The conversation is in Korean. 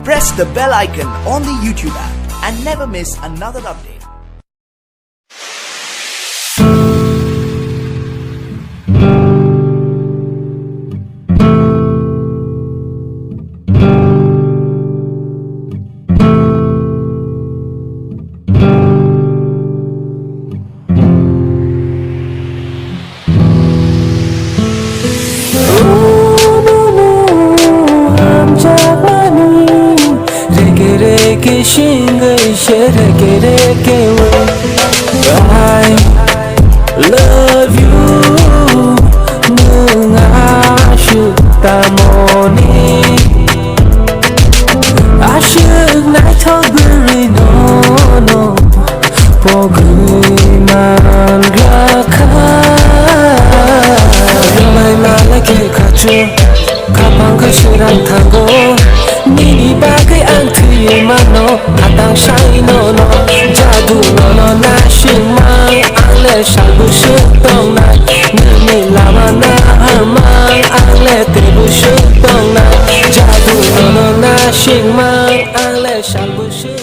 Press the bell icon on the YouTube app and never miss another update. I love you nung 아쉽다모니 아쉬운 날 터부리 너너 보기만 락하 정말 말라게 가져 가방 가시랑 타고 니니 밖에 안 트이만 너 아당 샤이 너너 자두 너너 나시만 안래 샤부슈똥 나 니니 라마 나 할망 안래 때부슈똥 나 자두 너너 나시만 안래 샤부슈